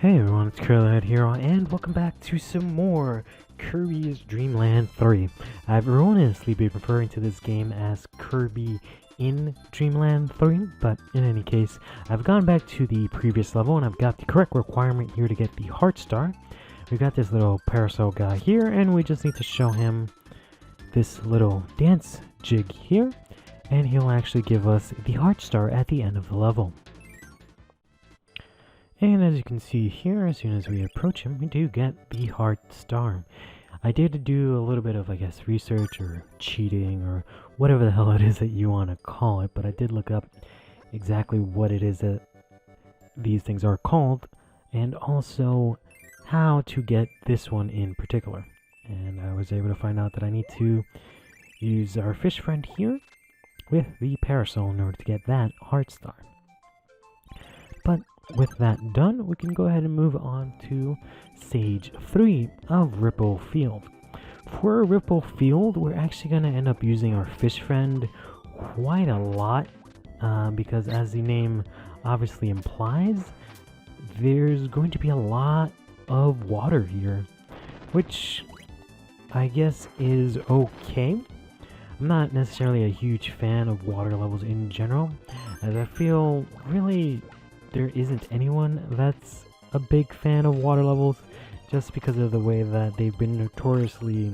Hey everyone, it's CurlyHairedHero, and welcome back to some more Kirby's Dreamland 3. I've erroneously been referring to this game as Kirby in Dreamland 3, but in any case, I've gone back to the previous level and I've got the correct requirement here to get the Heart Star. We've got this little parasol guy here, and we just need to show him this little dance jig here, and he'll actually give us the Heart Star at the end of the level. And as you can see here, as soon as we approach him, we do get the Heart Star. I did do a little bit of, research or cheating or whatever the hell it is that you want to call it, but I did look up exactly what it is that these things are called, and also how to get this one in particular. And I was able to find out that I need to use our fish friend here with the parasol in order to get that Heart Star. But with that done, we can go ahead and move on to stage 3 of Ripple Field. For Ripple Field, we're actually going to end up using our fish friend quite a lot, because as the name obviously implies, there's going to be a lot of water here, which I guess is okay. I'm not necessarily a huge fan of water levels in general, as I feel really there isn't anyone that's a big fan of water levels, just because of the way that they've been notoriously,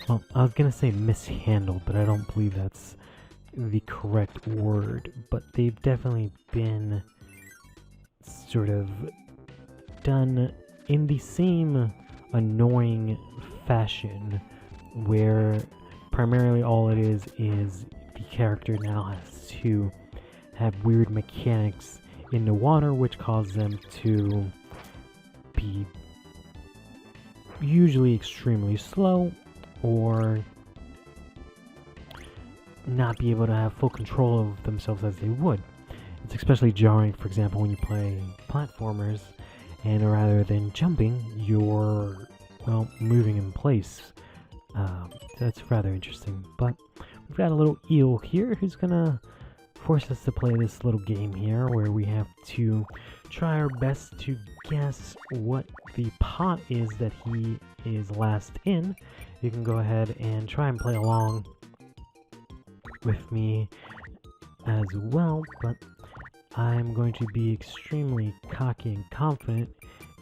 well, I was gonna say mishandled, but I don't believe that's the correct word, but they've definitely been sort of done in the same annoying fashion, where primarily all it is the character now has to have weird mechanics in the water, which cause them to be usually extremely slow or not be able to have full control of themselves as they would. It's especially jarring, for example, when you play platformers and rather than jumping, you're, well, moving in place. That's rather interesting. But we've got a little eel here who's gonna force us to play this little game here where we have to try our best to guess what the pot is that he is last in. You can go ahead and try and play along with me as well, but I'm going to be extremely cocky and confident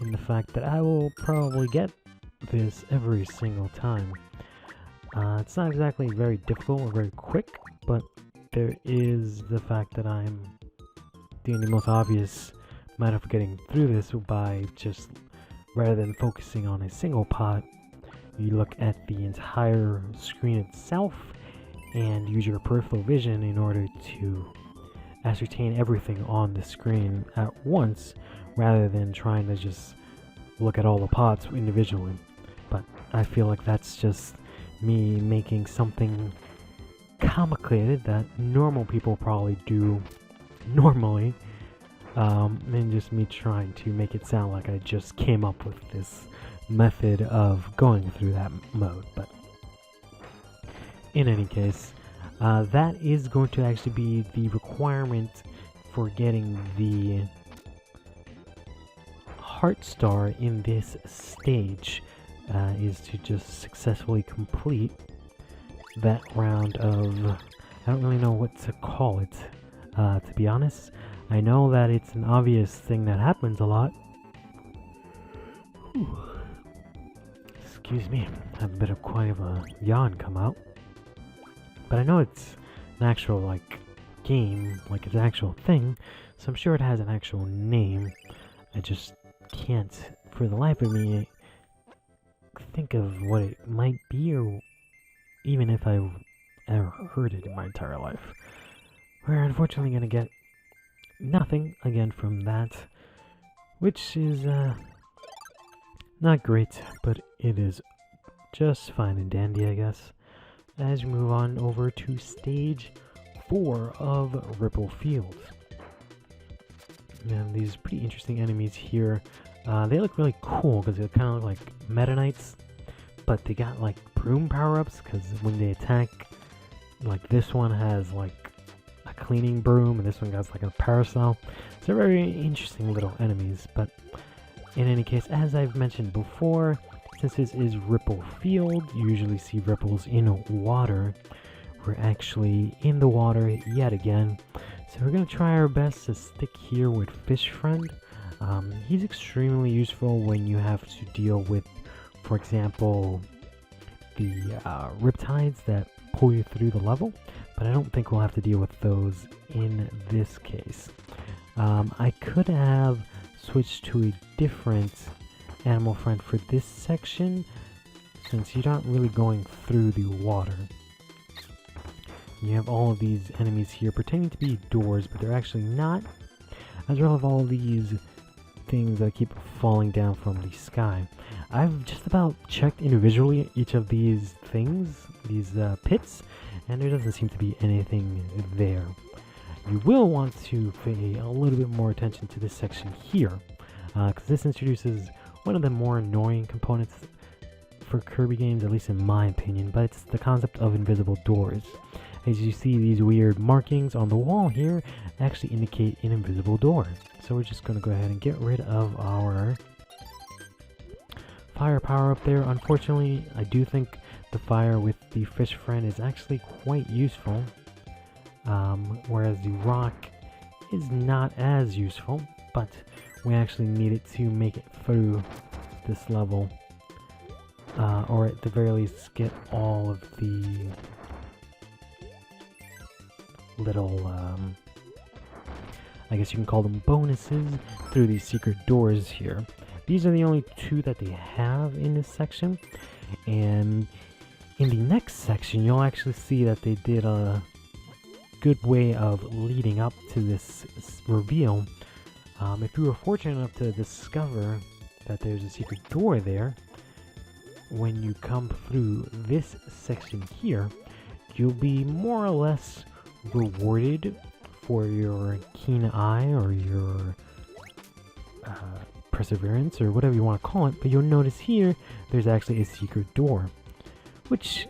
in the fact that I will probably get this every single time. It's not exactly very difficult or very quick, but there is the fact that I'm doing the most obvious method of getting through this by just, rather than focusing on a single pot, you look at the entire screen itself and use your peripheral vision in order to ascertain everything on the screen at once, rather than trying to just look at all the pots individually. But I feel like that's just me making something complicated that normal people probably do normally, and just me trying to make it sound like I just came up with this method of going through that mode. But in any case, that is going to actually be the requirement for getting the Heart Star in this stage, is to just successfully complete that round of, I don't really know what to call it, to be honest. I know that it's an obvious thing that happens a lot. Whew. Excuse me, I have a bit of quite of a yawn come out. But I know it's an actual, game, it's an actual thing, so I'm sure it has an actual name. I just can't, for the life of me, think of what it might be, or even if I've ever heard it in my entire life. We're unfortunately going to get nothing again from that, which is not great, but it is just fine and dandy, I guess, as we move on over to stage 4 of Ripple Field. And these pretty interesting enemies here, they look really cool because they kind of look like Meta Knights, but they got broom power-ups, because when they attack, this one has a cleaning broom, and this one has like a parasol. So they're very interesting little enemies, but in any case, as I've mentioned before, since this is Ripple Field, you usually see ripples in water. We're actually in the water yet again, so we're going to try our best to stick here with Fish Friend. He's extremely useful when you have to deal with, for example, the riptides that pull you through the level, but I don't think we'll have to deal with those in this case. I could have switched to a different animal friend for this section, since you're not really going through the water. You have all of these enemies here pretending to be doors, but they're actually not, as well as all of these things that keep falling down from the sky. I've just about checked individually each of these things, these pits, and there doesn't seem to be anything there. You will want to pay a little bit more attention to this section here, because this introduces one of the more annoying components for Kirby games, at least in my opinion, but it's the concept of invisible doors. As you see, these weird markings on the wall here actually indicate an invisible door. So we're just going to go ahead and get rid of our fire power up there. Unfortunately, I do think the fire with the fish friend is actually quite useful, whereas the rock is not as useful, but we actually need it to make it through this level, or at the very least get all of the little, I guess you can call them bonuses through these secret doors here. These are the only two that they have in this section, and in the next section you'll actually see that they did a good way of leading up to this reveal. If you were fortunate enough to discover that there's a secret door there, when you come through this section here, you'll be more or less rewarded for your keen eye or your perseverance or whatever you want to call it, but you'll notice here there's actually a secret door, which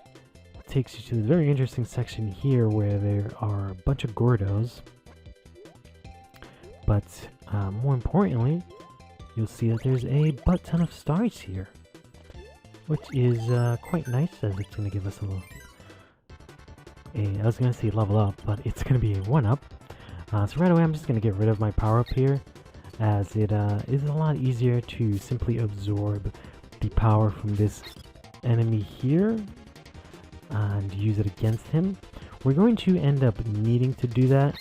takes you to this very interesting section here where there are a bunch of Gordos, but more importantly, you'll see that there's a butt ton of stars here, which is quite nice, as it's going to give us I was going to say level up, but it's going to be a 1-up. So right away I'm just going to get rid of my power up here, as it is a lot easier to simply absorb the power from this enemy here and use it against him. We're going to end up needing to do that.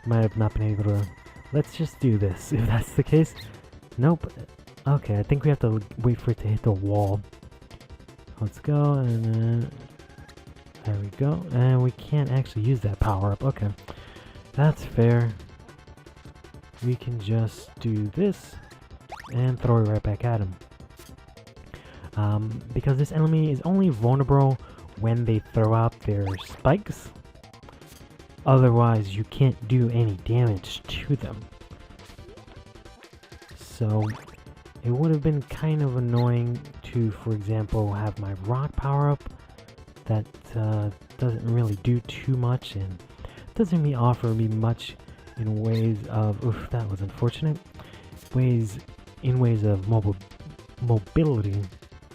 Might have not been able to. Let's just do this, if that's the case. Nope. Okay, I think we have to wait for it to hit the wall. Let's go, and then there we go. And we can't actually use that power up. Okay, that's fair. We can just do this and throw it right back at him. Because this enemy is only vulnerable when they throw out their spikes. Otherwise, you can't do any damage to them. So it would have been kind of annoying to, for example, have my rock power up that doesn't really do too much and doesn't really offer me much in ways of, oof, that was unfortunate, in ways of mobility,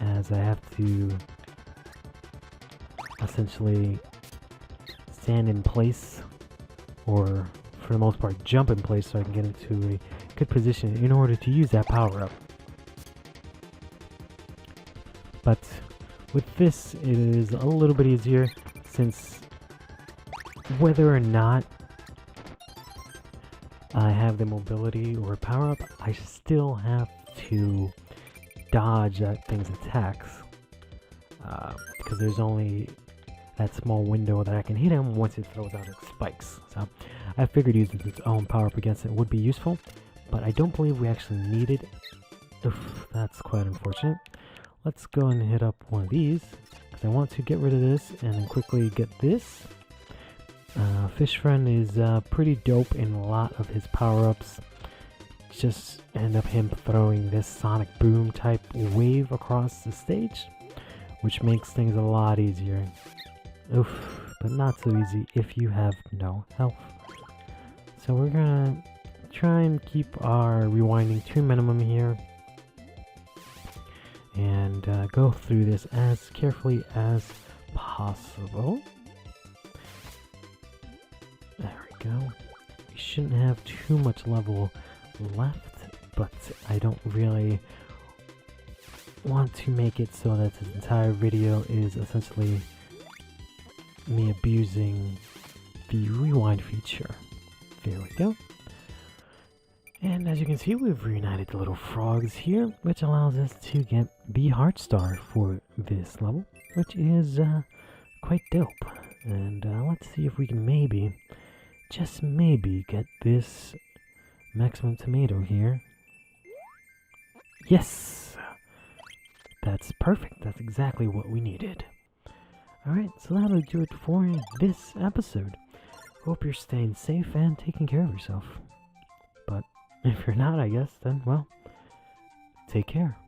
as I have to essentially stand in place, or for the most part jump in place, so I can get into a good position in order to use that power up. But with this, it is a little bit easier, since whether or not I have the mobility or power up, I still have to dodge that thing's attacks, because there's only that small window that I can hit him once it throws out its spikes. So I figured using its own power up against it would be useful, but I don't believe we actually need it. Oof, that's quite unfortunate. Let's go and hit up one of these, because I want to get rid of this and then quickly get this. Fish Friend is pretty dope in a lot of his power-ups. Just end up him throwing this sonic boom type wave across the stage, which makes things a lot easier. Oof. but not so easy if you have no health. So we're gonna try and keep our rewinding to a minimum here, and go through this as carefully as possible. There we go. We shouldn't have too much level left, but I don't really want to make it so that this entire video is essentially me abusing the rewind feature. There we go. And as you can see, we've reunited the little frogs here, which allows us to get the heart star for this level, which is quite dope. And let's see if we can maybe, just maybe, get this maximum tomato here. Yes! That's perfect. That's exactly what we needed. Alright, so that'll do it for this episode. Hope you're staying safe and taking care of yourself. But if you're not, I guess, then, well, take care.